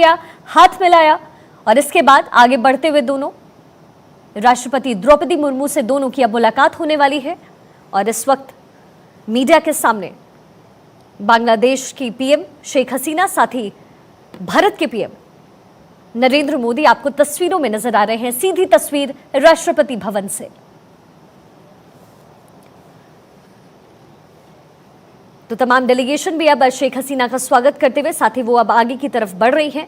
किया, हाथ मिलाया और इसके बाद आगे बढ़ते हुए दोनों राष्ट्रपति द्रौपदी मुर्मू से दोनों की अब मुलाकात होने वाली है। और इस वक्त मीडिया के सामने बांग्लादेश की पीएम शेख हसीना, साथ ही भारत के पीएम नरेंद्र मोदी आपको तस्वीरों में नजर आ रहे हैं। सीधी तस्वीर राष्ट्रपति भवन से। तो तमाम डेलीगेशन भी अब शेख हसीना का स्वागत करते हुए, साथ ही वो अब आगे की तरफ बढ़ रही हैं।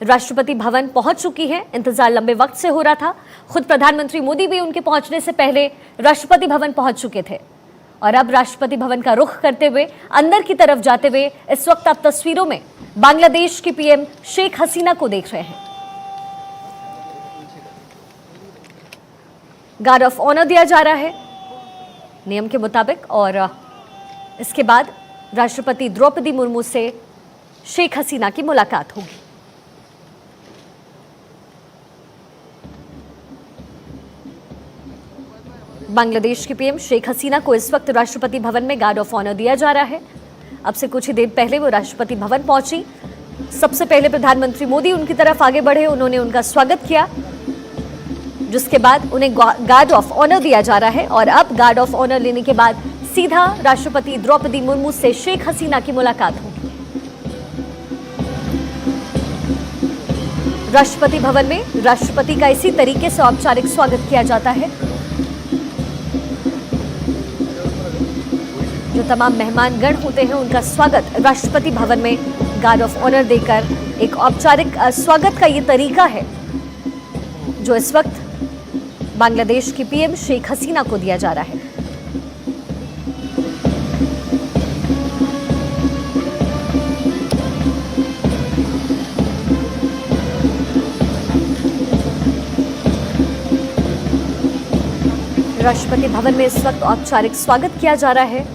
राष्ट्रपति भवन पहुंच चुकी है। इंतजार लंबे वक्त से हो रहा था। खुद प्रधानमंत्री मोदी भी उनके पहुंचने से पहले राष्ट्रपति भवन पहुंच चुके थे और अब राष्ट्रपति भवन का रुख करते हुए अंदर की तरफ जाते हुए इस वक्त आप तस्वीरों में बांग्लादेश की पीएम शेख हसीना को देख रहे हैं। गार्ड ऑफ ऑनर दिया जा रहा है नियम के मुताबिक और इसके बाद राष्ट्रपति द्रौपदी मुर्मू से शेख हसीना की मुलाकात होगी। बांग्लादेश की पीएम शेख हसीना को इस वक्त राष्ट्रपति भवन में गार्ड ऑफ ऑनर दिया जा रहा है। अब से कुछ ही देर पहले वो राष्ट्रपति भवन पहुंची। सबसे पहले प्रधानमंत्री मोदी उनकी तरफ आगे बढ़े, उन्होंने उनका स्वागत किया, जिसके बाद उन्हें गार्ड ऑफ ऑनर दिया जा रहा है। और अब गार्ड ऑफ ऑनर लेने के बाद सीधा राष्ट्रपति द्रौपदी मुर्मू से शेख हसीना की मुलाकात होगी। राष्ट्रपति भवन में राष्ट्रपति का इसी तरीके से औपचारिक स्वागत किया जाता है। जो तमाम मेहमानगण होते हैं उनका स्वागत राष्ट्रपति भवन में गार्ड ऑफ ऑनर देकर एक औपचारिक स्वागत का ये तरीका है जो इस वक्त बांग्लादेश की पीएम शेख हसीना को दिया जा रहा है। राष्ट्रपति भवन में इस वक्त औपचारिक स्वागत किया जा रहा है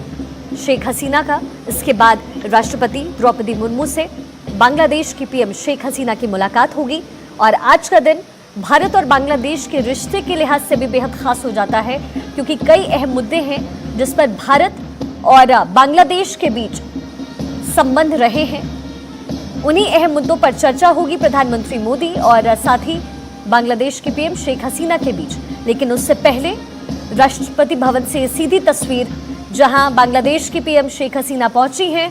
शेख हसीना का। इसके बाद राष्ट्रपति द्रौपदी मुर्मू से बांग्लादेश की पीएम शेख हसीना की मुलाकात होगी। और आज का दिन भारत और बांग्लादेश के रिश्ते के लिहाज से भी बेहद खास हो जाता है, क्योंकि कई अहम मुद्दे हैं जिस पर भारत और बांग्लादेश के बीच संबंध रहे हैं। उन्हीं अहम मुद्दों पर चर्चा होगी प्रधानमंत्री मोदी और साथ ही बांग्लादेश की पीएम शेख हसीना के बीच। लेकिन उससे पहले राष्ट्रपति भवन से सीधी तस्वीर जहां बांग्लादेश की पीएम शेख हसीना पहुंची हैं।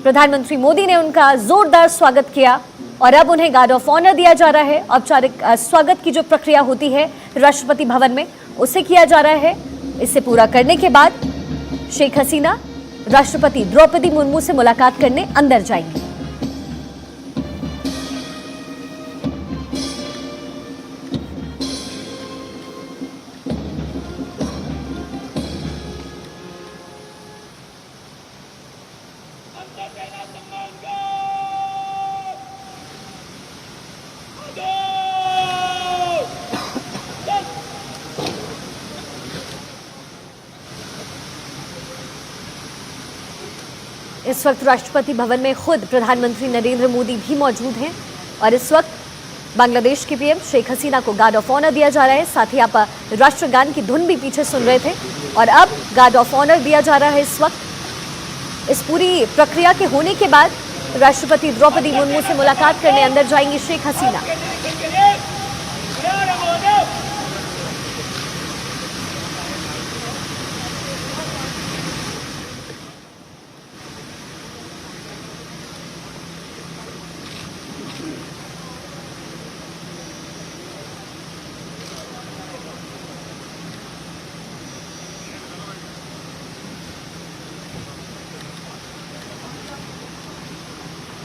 प्रधानमंत्री मोदी ने उनका जोरदार स्वागत किया और अब उन्हें गार्ड ऑफ ऑनर दिया जा रहा है। औपचारिक स्वागत की जो प्रक्रिया होती है राष्ट्रपति भवन में उसे किया जा रहा है। इसे पूरा करने के बाद शेख हसीना राष्ट्रपति द्रौपदी मुर्मू से मुलाकात करने अंदर जाएंगी। इस वक्त राष्ट्रपति भवन में खुद प्रधानमंत्री नरेंद्र मोदी भी मौजूद हैं और इस वक्त बांग्लादेश की पीएम शेख हसीना को गार्ड ऑफ ऑनर दिया जा रहा है। साथ ही आप राष्ट्रगान की धुन भी पीछे सुन रहे थे और अब गार्ड ऑफ ऑनर दिया जा रहा है। इस वक्त इस पूरी प्रक्रिया के होने के बाद राष्ट्रपति द्रौपदी मुर्मू से मुलाकात करने अंदर जाएंगी शेख हसीना।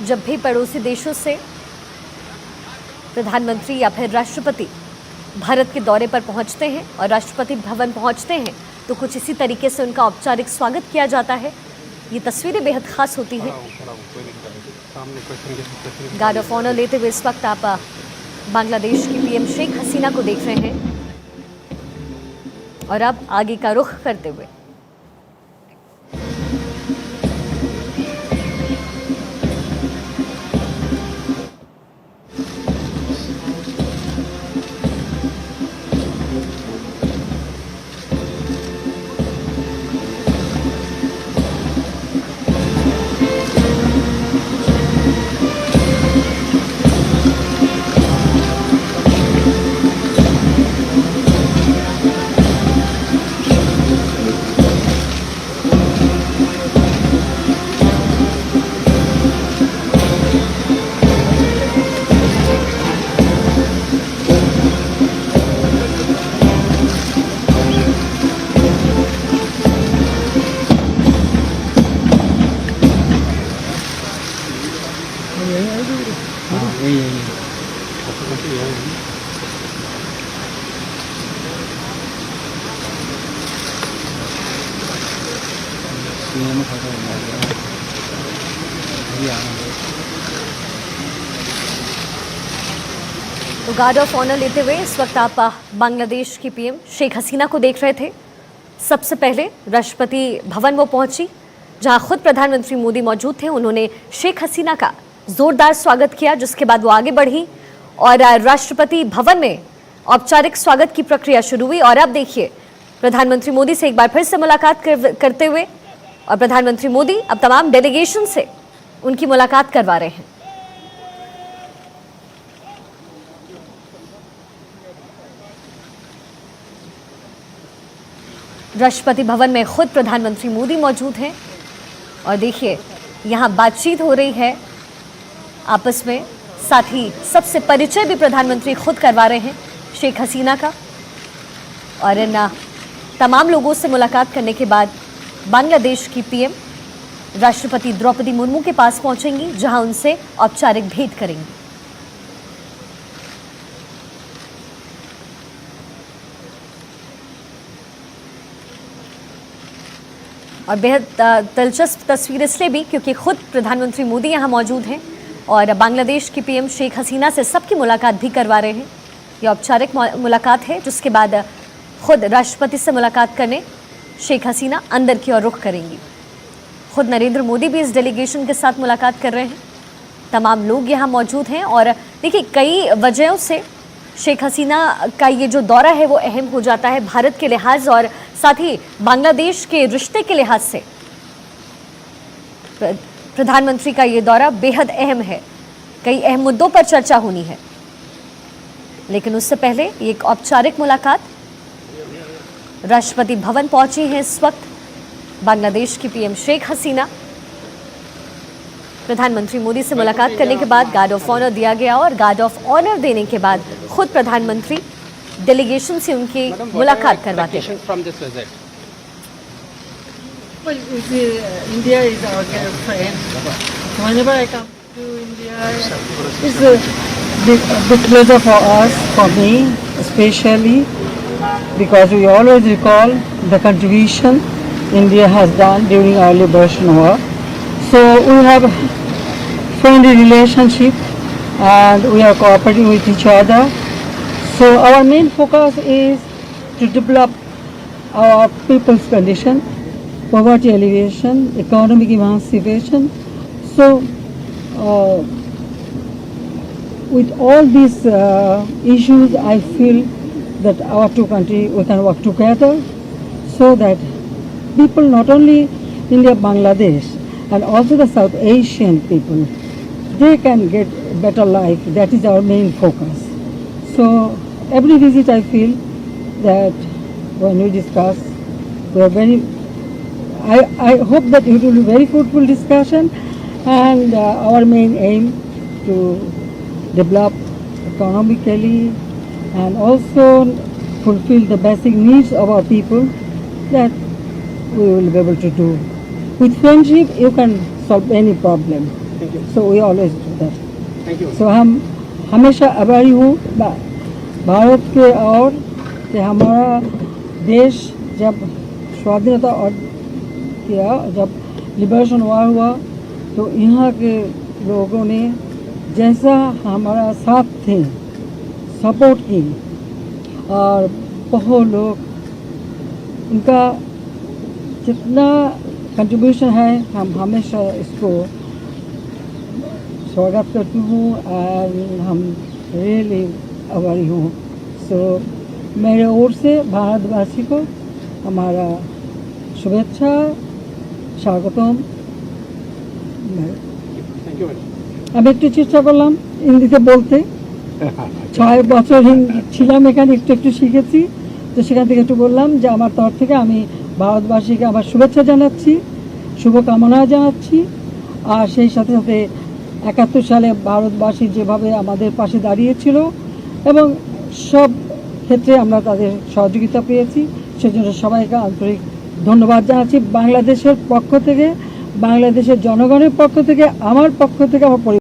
जब भी पड़ोसी देशों से प्रधानमंत्री या फिर राष्ट्रपति भारत के दौरे पर पहुंचते हैं और राष्ट्रपति भवन पहुंचते हैं तो कुछ इसी तरीके से उनका औपचारिक स्वागत किया जाता है। ये तस्वीरें बेहद खास होती हैं। गार्ड ऑफ ऑनर लेते हुए इस वक्त आप बांग्लादेश की पीएम शेख हसीना को देख रहे हैं और अब आगे का रुख करते हुए तो गार्ड ऑफ ऑनर लेते हुए इस वक्त आप बांग्लादेश की पीएम शेख हसीना को देख रहे थे। सबसे पहले राष्ट्रपति भवन वो पहुंची, जहां खुद प्रधानमंत्री मोदी मौजूद थे। उन्होंने शेख हसीना का जोरदार स्वागत किया, जिसके बाद वो आगे बढ़ी और राष्ट्रपति भवन में औपचारिक स्वागत की प्रक्रिया शुरू हुई। और अब देखिए प्रधानमंत्री मोदी से एक बार फिर से मुलाकात करते हुए, और प्रधानमंत्री मोदी अब तमाम डेलीगेशन से उनकी मुलाकात करवा रहे हैं। राष्ट्रपति भवन में खुद प्रधानमंत्री मोदी मौजूद हैं और देखिए यहाँ बातचीत हो रही है आपस में। साथ ही सबसे परिचय भी प्रधानमंत्री खुद करवा रहे हैं शेख हसीना का। और इन तमाम लोगों से मुलाकात करने के बाद बांग्लादेश की पीएम राष्ट्रपति द्रौपदी मुर्मू के पास पहुंचेंगी, जहां उनसे औपचारिक भेंट करेंगी। और बेहद दिलचस्प तस्वीर इसलिए भी क्योंकि खुद प्रधानमंत्री मोदी यहाँ मौजूद हैं और बांग्लादेश की पीएम शेख हसीना से सबकी मुलाकात भी करवा रहे हैं। ये औपचारिक मुलाकात है, जिसके बाद खुद राष्ट्रपति से मुलाकात करने शेख हसीना अंदर की ओर रुख करेंगी। खुद नरेंद्र मोदी भी इस डेलीगेशन के साथ मुलाकात कर रहे हैं। तमाम लोग यहाँ मौजूद हैं और देखिए कई वजहों से शेख हसीना का ये जो दौरा है वो अहम हो जाता है भारत के लिहाज और साथ ही बांग्लादेश के रिश्ते के लिहाज से। प्रधानमंत्री का ये दौरा बेहद अहम है, कई अहम मुद्दों पर चर्चा होनी है, लेकिन उससे पहले एक औपचारिक मुलाकात। राष्ट्रपति भवन पहुंची हैं इस वक्त बांग्लादेश की पीएम शेख हसीना। प्रधानमंत्री मोदी से मुलाकात करने के बाद गार्ड ऑफ ऑनर दिया गया और गार्ड ऑफ ऑनर देने के बाद खुद प्रधानमंत्री डेलीगेशन से उनकी मुलाकात करवाते हैं। Well, you see, India is our friend. Whenever I come to India, it's a big pleasure for us, for me especially, because we always recall the contribution India has done during our liberation war. So we have a friendly relationship and we are cooperating with each other. So our main focus is to develop our people's condition, poverty alleviation, economic emancipation. So with all these issues, I feel that our two countries, we can work together so that people, not only India, Bangladesh, and also the South Asian people, they can get better life. That is our main focus. So every visit I feel that when we discuss, we are very, I hope that it will be very fruitful discussion and our main aim to develop economically and also fulfill the basic needs of our people, that we will be able to do. With friendship, you can solve any problem. Thank you. So we always do that. Thank you. So हम हमेशा आभारी हूँ भारत के और कि हमारा देश जब स्वाधीनता और किया, जब लिबरेशन वार हुआ, तो यहाँ के लोगों ने जैसा हमारा साथ थे, सपोर्ट की, और बहुत लोग उनका जितना कंट्रीब्यूशन है, हम हमेशा इसको स्वागत करती हूँ और हम रियली आभारी हूँ। सो मेरे ओर से भारतवासी को हमारा शुभेच्छा, स्वागतम। আমি একটু চেষ্টা করলাম হিন্দিতে বলতে, 6 বছর ছিলাম এখানে, একটু একটু শিখেছি, তো সেখান থেকে একটু বললাম যে আমার তরফ থেকে আমি ভারতবাসীকে আমার শুভেচ্ছা জানাচ্ছি, শুভকামনা জানাচ্ছি। আর সেই সাথে সাথে 71 সালে ভারতবাসী যেভাবে আমাদের পাশে দাঁড়িয়েছিল এবং সব ক্ষেত্রে আমরা তাদের সহযোগিতা পেয়েছি, সেজন্য সবাইকে আন্তরিক ধন্যবাদ জানাচ্ছি। বাংলাদেশের পক্ষ থেকে, বাংলাদেশের জনগণের পক্ষ থেকে, আমার পক্ষ থেকে, আমার